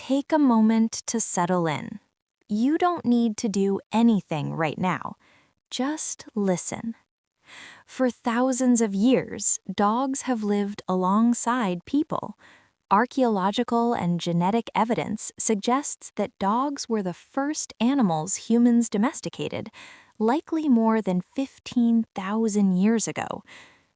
Take a moment to settle in. You don't need to do anything right now. Just listen. For thousands of years, dogs have lived alongside people. Archaeological and genetic evidence suggests that dogs were the first animals humans domesticated, likely more than 15,000 years ago.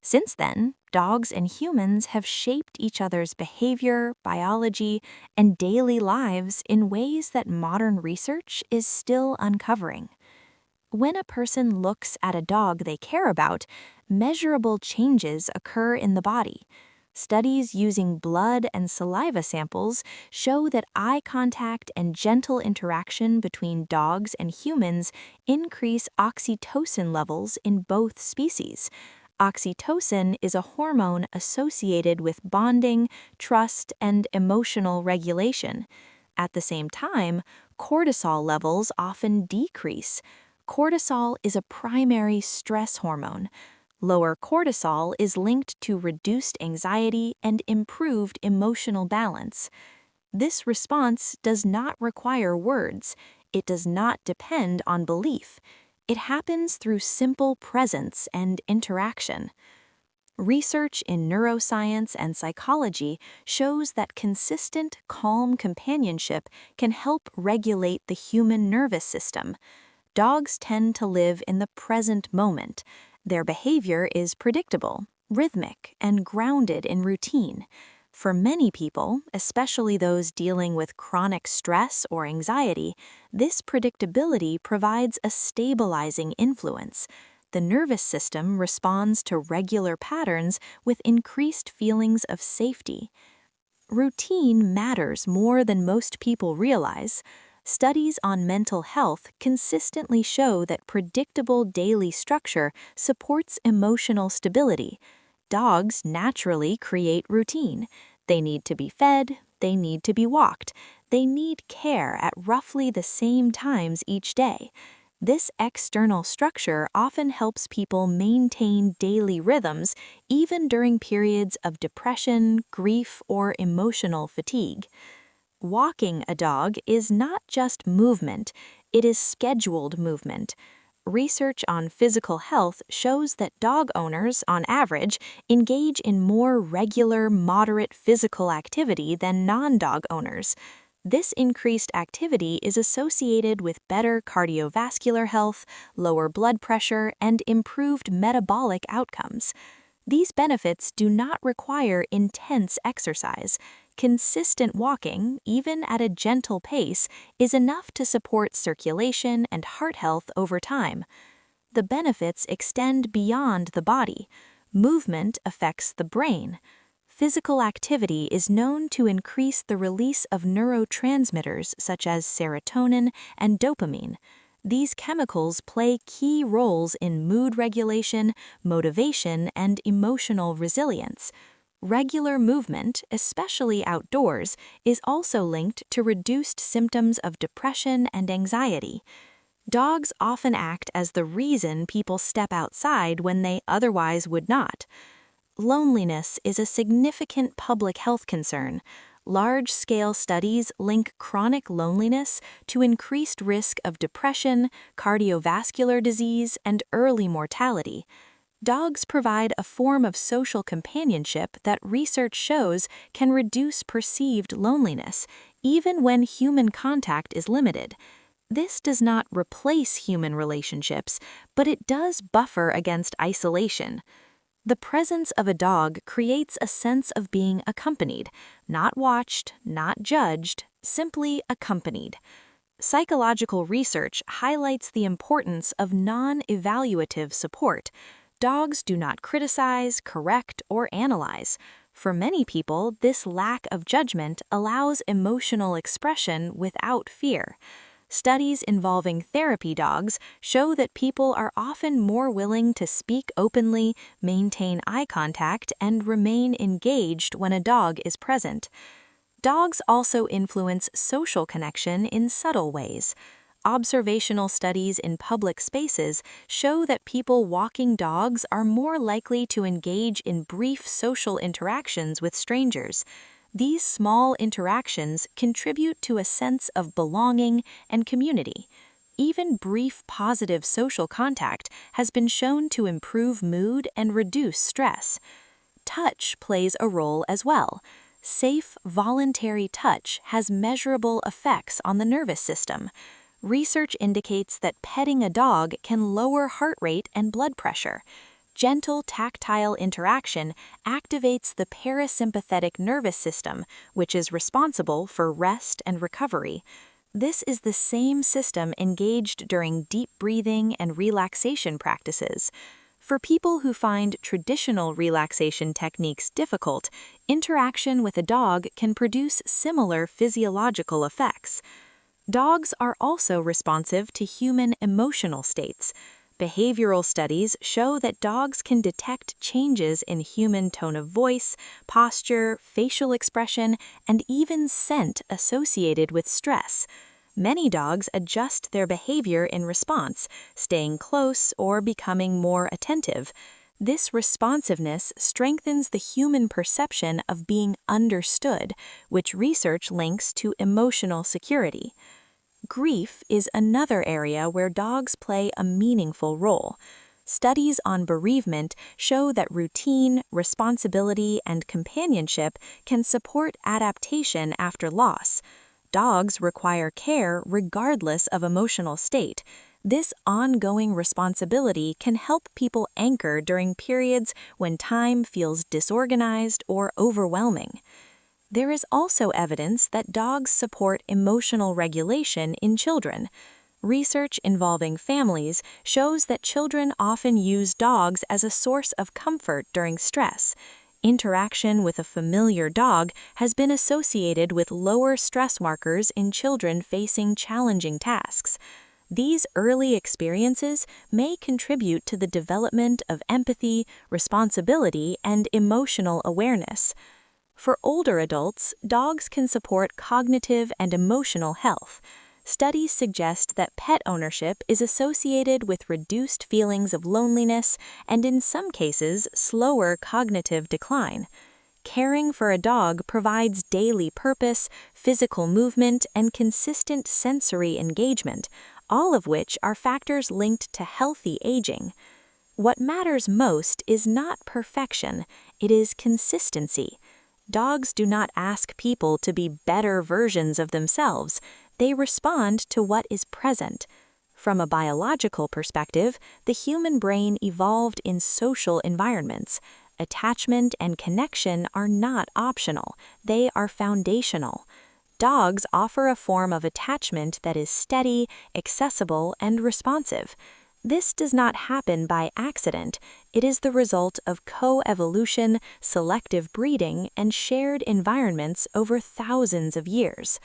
Since then, dogs and humans have shaped each other's behavior, biology, and daily lives in ways that modern research is still uncovering. When a person looks at a dog they care about, measurable changes occur in the body. Studies using blood and saliva samples show that eye contact and gentle interaction between dogs and humans increase oxytocin levels in both species. Oxytocin is a hormone associated with bonding, trust, and emotional regulation. At the same time, cortisol levels often decrease. Cortisol is a primary stress hormone. Lower cortisol is linked to reduced anxiety and improved emotional balance. This response does not require words. It does not depend on belief. It happens through simple presence and interaction. Research in neuroscience and psychology shows that consistent, calm companionship can help regulate the human nervous system. Dogs tend to live in the present moment. Their behavior is predictable, rhythmic, and grounded in routine. For many people, especially those dealing with chronic stress or anxiety, this predictability provides a stabilizing influence. The nervous system responds to regular patterns with increased feelings of safety. Routine matters more than most people realize. Studies on mental health consistently show that predictable daily structure supports emotional stability. Dogs naturally create routine. They need to be fed, they need to be walked, they need care at roughly the same times each day. This external structure often helps people maintain daily rhythms even during periods of depression, grief, or emotional fatigue. Walking a dog is not just movement, it is scheduled movement. Research on physical health shows that dog owners, on average, engage in more regular, moderate physical activity than non-dog owners. This increased activity is associated with better cardiovascular health, lower blood pressure, and improved metabolic outcomes. These benefits do not require intense exercise. Consistent walking, even at a gentle pace, is enough to support circulation and heart health over time. The benefits extend beyond the body. Movement affects the brain. Physical activity is known to increase the release of neurotransmitters such as serotonin and dopamine. These chemicals play key roles in mood regulation, motivation, and emotional resilience. Regular movement, especially outdoors, is also linked to reduced symptoms of depression and anxiety. Dogs often act as the reason people step outside when they otherwise would not. Loneliness is a significant public health concern. Large-scale studies link chronic loneliness to increased risk of depression, cardiovascular disease, and early mortality. Dogs provide a form of social companionship that research shows can reduce perceived loneliness, even when human contact is limited. This does not replace human relationships, but it does buffer against isolation. The presence of a dog creates a sense of being accompanied, not watched, not judged, simply accompanied. Psychological research highlights the importance of non-evaluative support. Dogs do not criticize, correct, or analyze. For many people, this lack of judgment allows emotional expression without fear. Studies involving therapy dogs show that people are often more willing to speak openly, maintain eye contact, and remain engaged when a dog is present. Dogs also influence social connection in subtle ways. Observational studies in public spaces show that people walking dogs are more likely to engage in brief social interactions with strangers. These small interactions contribute to a sense of belonging and community. Even brief positive social contact has been shown to improve mood and reduce stress. Touch plays a role as well. Safe, voluntary touch has measurable effects on the nervous system. Research indicates that petting a dog can lower heart rate and blood pressure. Gentle tactile interaction activates the parasympathetic nervous system, which is responsible for rest and recovery. This is the same system engaged during deep breathing and relaxation practices. For people who find traditional relaxation techniques difficult, interaction with a dog can produce similar physiological effects. Dogs are also responsive to human emotional states. Behavioral studies show that dogs can detect changes in human tone of voice, posture, facial expression, and even scent associated with stress. Many dogs adjust their behavior in response, staying close or becoming more attentive. This responsiveness strengthens the human perception of being understood, which research links to emotional security. Grief is another area where dogs play a meaningful role. Studies on bereavement show that routine, responsibility, and companionship can support adaptation after loss. Dogs require care regardless of emotional state. This ongoing responsibility can help people anchor during periods when time feels disorganized or overwhelming. There is also evidence that dogs support emotional regulation in children. Research involving families shows that children often use dogs as a source of comfort during stress. Interaction with a familiar dog has been associated with lower stress markers in children facing challenging tasks. These early experiences may contribute to the development of empathy, responsibility, and emotional awareness. For older adults, dogs can support cognitive and emotional health. Studies suggest that pet ownership is associated with reduced feelings of loneliness and, in some cases, slower cognitive decline. Caring for a dog provides daily purpose, physical movement, and consistent sensory engagement, all of which are factors linked to healthy aging. What matters most is not perfection, it is consistency. Dogs do not ask people to be better versions of themselves. They respond to what is present. From a biological perspective, the human brain evolved in social environments. Attachment and connection are not optional. They are foundational. Dogs offer a form of attachment that is steady, accessible, and responsive. This does not happen by accident. It is the result of co-evolution, selective breeding, and shared environments over thousands of years.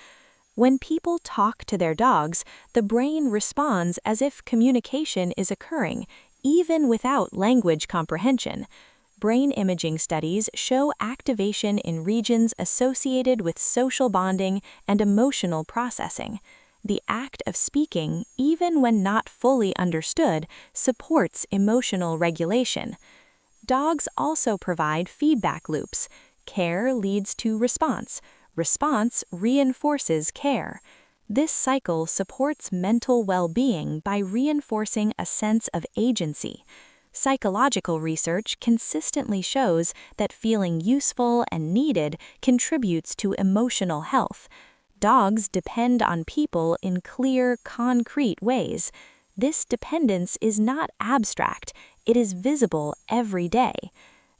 When people talk to their dogs, the brain responds as if communication is occurring, even without language comprehension. Brain imaging studies show activation in regions associated with social bonding and emotional processing. The act of speaking, even when not fully understood, supports emotional regulation. Dogs also provide feedback loops. Care leads to response. Response reinforces care. This cycle supports mental well-being by reinforcing a sense of agency. Psychological research consistently shows that feeling useful and needed contributes to emotional health. Dogs depend on people in clear, concrete ways. This dependence is not abstract, it is visible every day.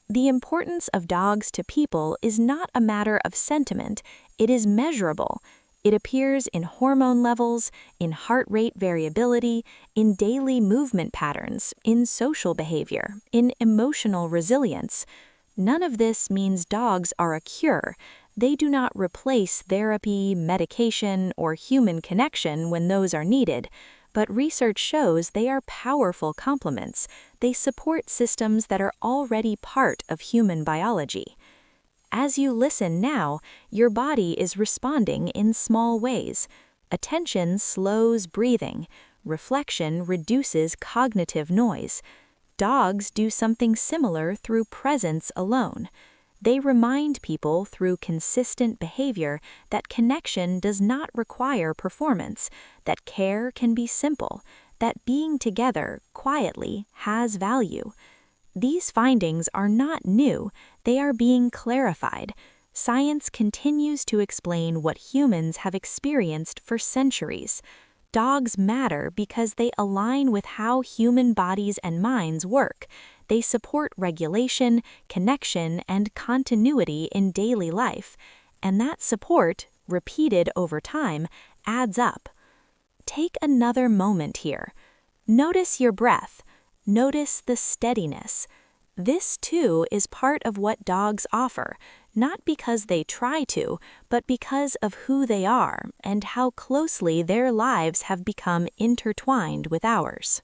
The importance of dogs to people is not a matter of sentiment, it is measurable. It appears in hormone levels, in heart rate variability, in daily movement patterns, in social behavior, in emotional resilience. None of this means dogs are a cure. They do not replace therapy, medication, or human connection when those are needed, but research shows they are powerful complements. They support systems that are already part of human biology. As you listen now, your body is responding in small ways. Attention slows breathing. Reflection reduces cognitive noise. Dogs do something similar through presence alone. They remind people through consistent behavior that connection does not require performance, that care can be simple, that being together quietly has value. These findings are not new, they are being clarified. Science continues to explain what humans have experienced for centuries. Dogs matter because they align with how human bodies and minds work. They support regulation, connection, and continuity in daily life. And that support, repeated over time, adds up. Take another moment here. Notice your breath. Notice the steadiness. This too is part of what dogs offer, not because they try to, but because of who they are and how closely their lives have become intertwined with ours.